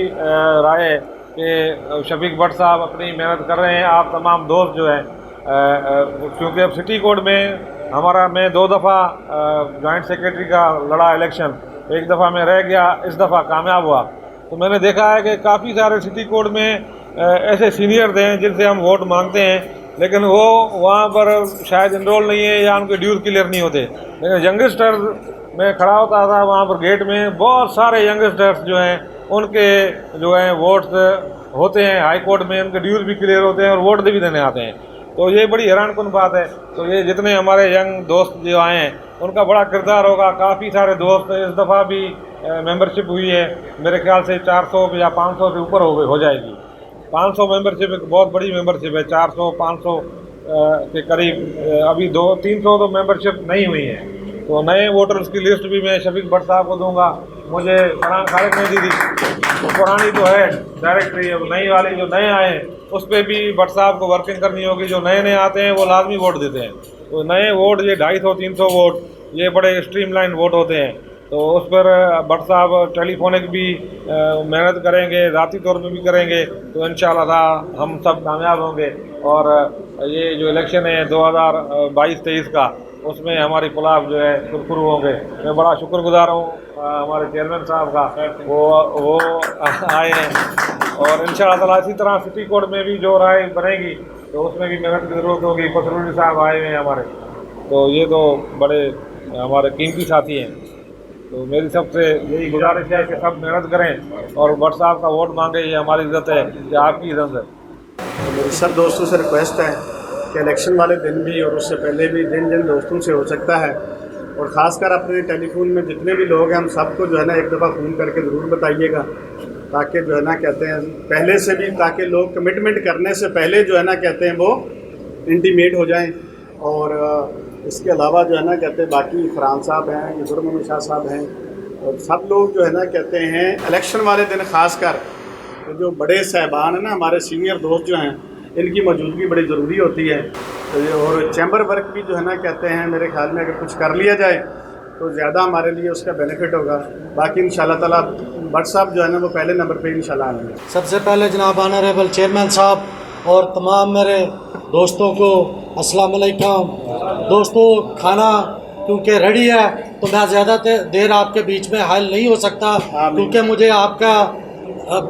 राय है कि शफीक भट्ट साहब अपनी मेहनत कर रहे हैं। आप तमाम दोस्त जो हैं, क्योंकि अब सिटी कोड में मैं 2 दफ़ा जॉइंट सेक्रेटरी का लड़ा इलेक्शन, एक दफ़ा मैं रह गया, इस दफ़ा कामयाब हुआ। तो मैंने देखा है कि काफ़ी सारे सिटी कोड में ऐसे सीनियर हैं जिनसे हम वोट मांगते हैं, लेकिन वो वहाँ पर शायद इनरोल नहीं है या उनके ड्यूज क्लियर नहीं होते। लेकिन यंगस्टर में खड़ा होता था वहाँ पर गेट में, बहुत सारे यंगस्टर्स जो हैं उनके जो हैं वोट्स होते हैं हाई कोर्ट में, उनके ड्यूज भी क्लियर होते हैं और वोट भी देने आते हैं। तो ये बड़ी हैरानकुन बात है। तो ये जितने हमारे यंग दोस्त जो आए हैं उनका बड़ा किरदार होगा। काफ़ी सारे दोस्त इस दफ़ा भी मेंबरशिप हुई है, मेरे ख्याल से 400 या 500 से ऊपर हो जाएगी। 500 मेंबरशिप एक बहुत बड़ी मेंबरशिप है। 400-500 के करीब अभी 200-300 तो मेंबरशिप नहीं हुई है। तो नए वोटर्स की लिस्ट भी मैं शफीक भट्ट साहब को दूंगा। मुझे फरहान खालिद ने दी थी, तो पुरानी तो है डायरेक्टरी, अब नई वाले जो नए आए हैं उस पर भी भट्ट साहब को वर्किंग करनी होगी। जो नए नए आते हैं वो लाजमी वोट देते हैं। तो नए वोट ये 250-300 वोट ये बड़े स्ट्रीमलाइन वोट होते हैं। तो उस पर भट्ट साहब टेलीफोनिक भी मेहनत करेंगे, ज़ाती तौर पे भी करेंगे, तो इंशाअल्लाह हम सब कामयाब होंगे। और ये जो इलेक्शन है 2022-23 का, उसमें हमारी पुलाव जो है सुरखरू होंगे। मैं बड़ा शुक्रगुजार हूँ हमारे चेयरमैन साहब का, वो आए हैं। और इंशाअल्लाह ताला इसी तरह सिटी कोड में भी जो राय बनेगी तो उसमें भी मेहनत की ज़रूरत होगी। फसरुद्दीन साहब आए हुए हैं हमारे, तो ये तो बड़े हमारे कीमती साथी हैं। तो मेरी सबसे यही गुजारिश है कि सब मेहनत करें और भट्ट साहब का वोट मांगे। ये हमारी इज़्ज़त है, ये आपकी इज़्ज़त है। तो मेरी सब दोस्तों से रिक्वेस्ट है कि इलेक्शन वाले दिन भी और उससे पहले भी जिन जिन दोस्तों से हो सकता है, और ख़ासकर अपने टेलीफोन में जितने भी लोग हैं, हम सबको जो है ना एक दफ़ा फ़ोन करके ज़रूर बताइएगा, ताकि जो है ना कहते हैं पहले से भी, ताकि लोग कमिटमेंट करने से पहले जो है ना कहते हैं वो इंटीमेट हो जाएं। और इसके अलावा जो है ना कहते हैं बाकी फरहान साहब हैं, यूसुफ मोहम्मद शाह साहब हैं, और सब लोग जो है ना कहते हैं इलेक्शन वाले दिन ख़ासकर तो जो बड़े साहबान हैं ना, हमारे सीनियर दोस्त जो हैं, इनकी मौजूदगी बड़ी ज़रूरी होती है। तो ये और चैम्बर वर्क भी जो है ना कहते हैं मेरे ख्याल में अगर कुछ कर लिया जाए तो ज़्यादा हमारे लिए उसका बेनिफिट होगा। बाकी इंशाल्लाह ताला भट्ट साहब जो है ना वो पहले नंबर पे इंशाल्लाह आएंगे। सबसे पहले जनाब ऑनरेबल चेयरमैन साहब और तमाम मेरे दोस्तों को अस्सलाम वालेकुम। दोस्तों, खाना क्योंकि रेडी है तो मैं ज़्यादा देर आपके बीच में हायल नहीं हो सकता, क्योंकि मुझे आपका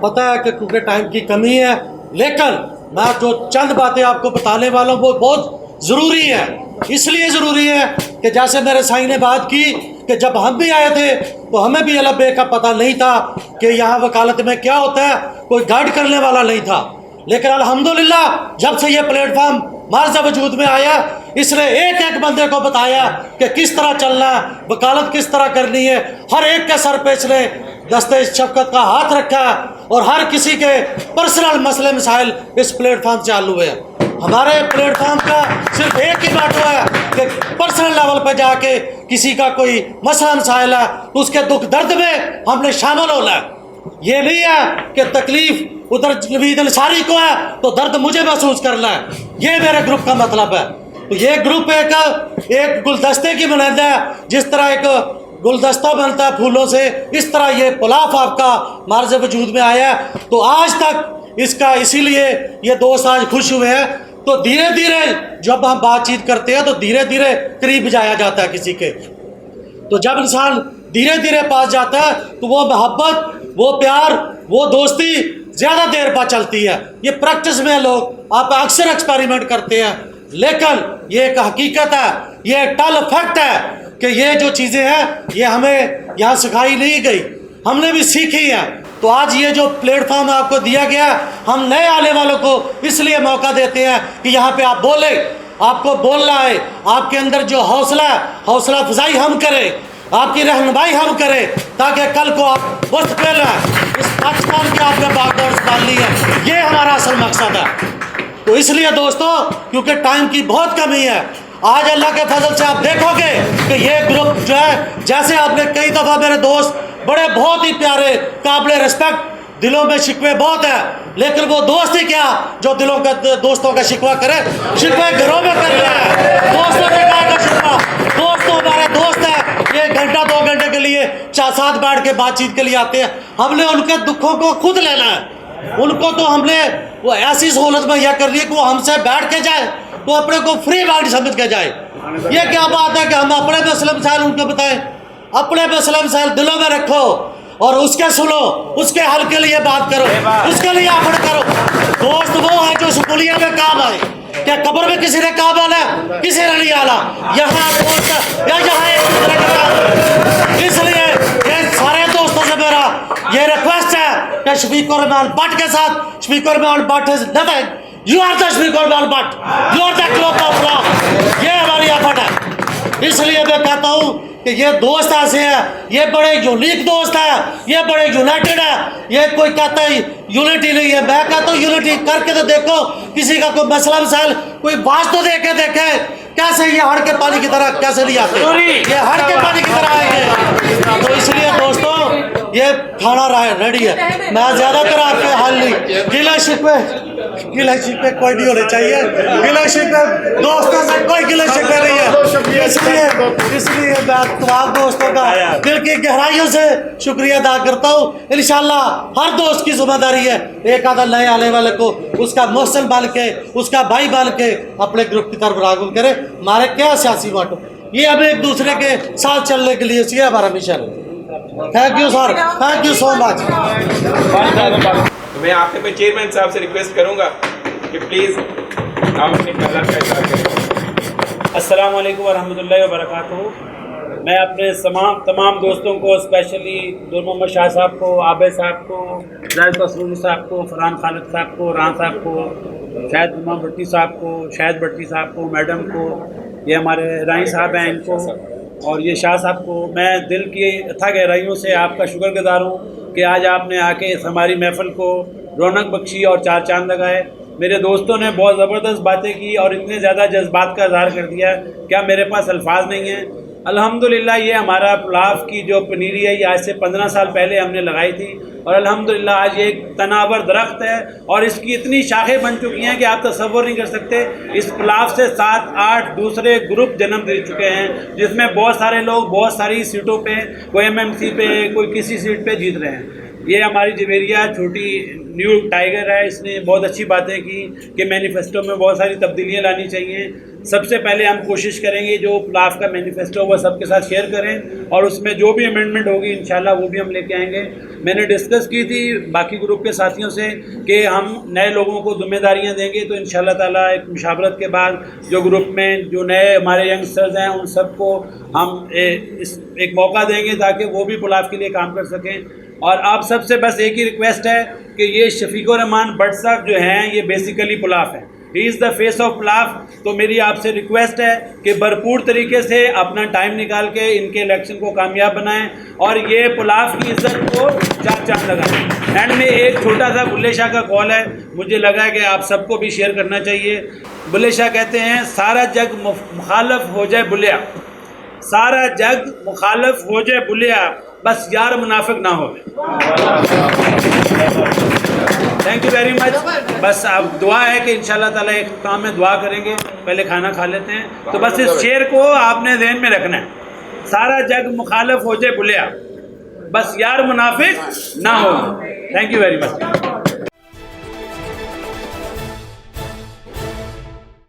पता है कि क्योंकि टाइम की कमी है। लेकिन मैं जो चंद बातें आपको बताने वाला हूँ वो बहुत ज़रूरी है। इसलिए ज़रूरी है कि जैसे मेरे साईं ने बात की कि जब हम भी आए थे तो हमें भी अल्लाह का पता नहीं था कि यहाँ वकालत में क्या होता है, कोई गाइड करने वाला नहीं था। लेकिन अल्हम्दुलिल्लाह जब से ये प्लेटफॉर्म मार्ज़ वजूद में आया, इसने एक एक बंदे को बताया कि किस तरह चलना है, वकालत किस तरह करनी है। हर एक के सर पे इसने दस्ते शफ़क़त का हाथ रखा है और हर किसी के पर्सनल मसले मसाइल इस प्लेटफॉर्म से हल हुए हैं। हमारे प्लेटफॉर्म का सिर्फ एक ही मोटो है कि पर्सनल लेवल पर जाके किसी का कोई मसला मसाइल है तो उसके दुख दर्द में हमने शामिल होना है। ये नहीं है कि तकलीफ उधर नवीद अंसारी को है तो दर्द मुझे महसूस करना है। ये मेरे ग्रुप का मतलब है। तो ये ग्रुप एक गुलदस्ते की बुनियाद है। जिस तरह एक गुलदस्ता बनता है फूलों से, इस तरह ये पुलाव आपका मार्ज़ वजूद में आया है। तो आज तक इसका इसीलिए ये दोस्त आज खुश हुए हैं। तो धीरे धीरे जब हम बातचीत करते हैं तो धीरे धीरे करीब जाया जाता है किसी के। तो जब इंसान धीरे धीरे पास जाता है तो वो मोहब्बत, वो प्यार, वो दोस्ती ज़्यादा देर बाद चलती है। ये प्रैक्टिस में लोग आप अक्सर एक्सपेरिमेंट करते हैं, लेकिन ये एक हकीकत है, ये टल फैक्ट है कि ये जो चीज़ें हैं ये हमें यहाँ सिखाई नहीं गई, हमने भी सीखी है। तो आज ये जो प्लेटफॉर्म आपको दिया गया, हम नए आने वालों को इसलिए मौका देते हैं कि यहाँ पे आप बोले, आपको बोलना है, आपके अंदर जो हौसला अफजाई हम करें, आपकी रहनुमाई हम करें, ताकि कल को आप मुस्तकिल इस पाकिस्तान की आपने बागडोर संभालनी है। ये हमारा असल मकसद है। तो इसलिए दोस्तों, क्योंकि टाइम की बहुत कमी है, आज अल्लाह के फजल से आप देखोगे कि ये ग्रुप जो है, जैसे आपने कई दफ़ा मेरे दोस्त बड़े बहुत ही प्यारे काबिल रिस्पेक्ट, दिलों में शिकवे बहुत है, लेकिन वो दोस्त ही क्या जो दिलों का दोस्तों का शिकवा करे, शिकवे घरों में कर रहा है, दोस्तों के का शिकवा, दोस्त तो हमारे दोस्त है, ये घंटा 2 घंटे के लिए 4-7 बैठ के बातचीत के लिए आते हैं, हमने उनके दुखों को खुद लेना है, उनको तो हमने वो ऐसी सहूलत मुहैया कर दी है कि वो हमसे बैठ के जाए, वो अपने को फ्री माइंड समझ के जाए। ये क्या बात है कि हम अपने मसले मसाइल उनको बताएं, अपने मसले मसाइल दिलों में रखो और उसके सुनो, उसके हल के लिए बात करो, उसके लिए आफड़ करो। दोस्त वो है जो स्कूलिया में काम आए, क्या कब्र में किसी ने काम आना, किसी ने नहीं आना, यहाँ दोस्त या यहाँ एक दूसरे का काम। इसलिए ये सारे दोस्तों से मेरा ये रिक्वेस्ट है कि शफीक उर रहमान भट्ट के साथ, Shafiq ur Rahman Bhatt is nothing, you are the Shafiq ur Rahman Bhatt, you are the club of law, ये हमारी एफर्ट है। इसलिए मैं कहता हूँ कि ये दोस्त ऐसे हैं, ये बड़े यूनिक दोस्त हैं, ये बड़े यूनाइटेड है, ये कोई कहता है यूनिटी नहीं है, मैं कहता हूँ यूनिटी करके तो देखो, किसी का कोई मसला मसाइल कोई बात तो देखे कैसे ये हड़ के पानी की तरह कैसे नहीं आते, ये हड़ के पानी की तरह आएंगे। तो इसलिए दोस्तों ये खाना रेडी है, मैं ज्यादातर आपके हाल नहीं, गिले शिकवे कोई नहीं होने चाहिए, गिले शिकवे दोस्तों से कोई गिले शिकवे नहीं है। इसलिए मैं तमाम दोस्तों का दिल की गहराइयों से शुक्रिया अदा करता हूँ। इंशाल्लाह हर दोस्त की जिम्मेदारी है एक आधा नए आने वाले को उसका मोहसिन बन के, उसका भाई बन के अपने ग्रुप की तरफ रागुल करे। हमारे क्या सियासी बाटो, ये हमें एक दूसरे के साथ चलने के लिए ये हमारा मिशन है। Thank you sir, thank you so much. तो मैं आखिर में चेयरमैन साहब से रिक्वेस्ट करूंगा कि प्लीज़ आप अपनी कलर का इज़हार करें। अस्सलाम वालेकुम वरहमतुल्लाहि वबरकातुहू। मैं अपने तमाम दोस्तों को, स्पेशली नूर मोहम्मद शाह साहब को, आबिद साहब को, जाहिद मसरूनी साहब को, फरहान खालिद साहब को, रान साहब को, शाहिद इमाम भट्टी साहब को, शाहिद भट्टी साहब को, मैडम को, ये हमारे राई साहब हैं इनको, और ये शाह साहब को मैं दिल की अथाह गहराइयों से आपका शुक्रगुजार हूँ कि आज आपने आके इस हमारी महफ़िल को रौनक बख्शी और 4 चांद लगाए। मेरे दोस्तों ने बहुत ज़बरदस्त बातें की और इतने ज़्यादा जज्बात का इज़हार कर दिया, क्या मेरे पास अल्फाज नहीं हैं। अल्हम्दुलिल्लाह ये हमारा पुलाव की जो पनीरी है ये आज से 15 साल पहले हमने लगाई थी और अल्हम्दुलिल्लाह आज ये एक तनावर दरख्त है और इसकी इतनी शाखें बन चुकी हैं कि आप तसव्वुर नहीं कर सकते। इस पुलाव से 7-8 दूसरे ग्रुप जन्म दे चुके हैं जिसमें बहुत सारे लोग बहुत सारी सीटों पे, कोई MMC पे, कोई किसी सीट पे जीत रहे हैं। ये हमारी जवेरिया छोटी न्यू टाइगर है, इसने बहुत अच्छी बातें की कि मैनिफेस्टो में बहुत सारी तब्दीलियाँ लानी चाहिए। सबसे पहले हम कोशिश करेंगे जो पुलाव का मैनिफेस्टो वो सबके साथ शेयर करें और उसमें जो भी अमेंडमेंट होगी इंशाल्लाह वो भी हम लेके आएंगे। मैंने डिस्कस की थी बाकी ग्रुप के साथियों से कि हम नए लोगों को जिम्मेदारियां देंगे तो इंशाल्लाह ताला एक मुशावरत के बाद जो ग्रुप में जो नए हमारे यंगस्टर्स हैं उन सबको हम एक मौका देंगे ताकि वो भी पुलाव के लिए काम कर सकें। और आप सबसे बस एक ही रिक्वेस्ट है कि ये शफीक उर रहमान भट्ट साहब जो हैं ये बेसिकली पुलाव हैं, he is the face of pulao. तो मेरी आपसे रिक्वेस्ट है कि भरपूर तरीके से अपना टाइम निकाल के इनके इलेक्शन को कामयाब बनाएं और ये पुलाव की इज्जत को 4 चांद लगाएं। एंड में एक छोटा सा बुल्ले शाह का कॉल है, मुझे लगा है कि आप सबको भी शेयर करना चाहिए। बुल्ले शाह कहते हैं सारा जग मुखालफ हो जाए बुलिया, सारा जग मुखालफ हो जाए बुलिया, बस यार मुनाफिक ना हो। Thank you very much. बस अब दुआ है कि इंशाल्लाह ताला एक काम में दुआ करेंगे, पहले खाना खा लेते हैं। तो बस इस शेर को आपने ध्यान में रखना है, सारा जग मुखालफ हो जाए बुलिया, बस यार मुनाफिक ना हो। Thank you very much.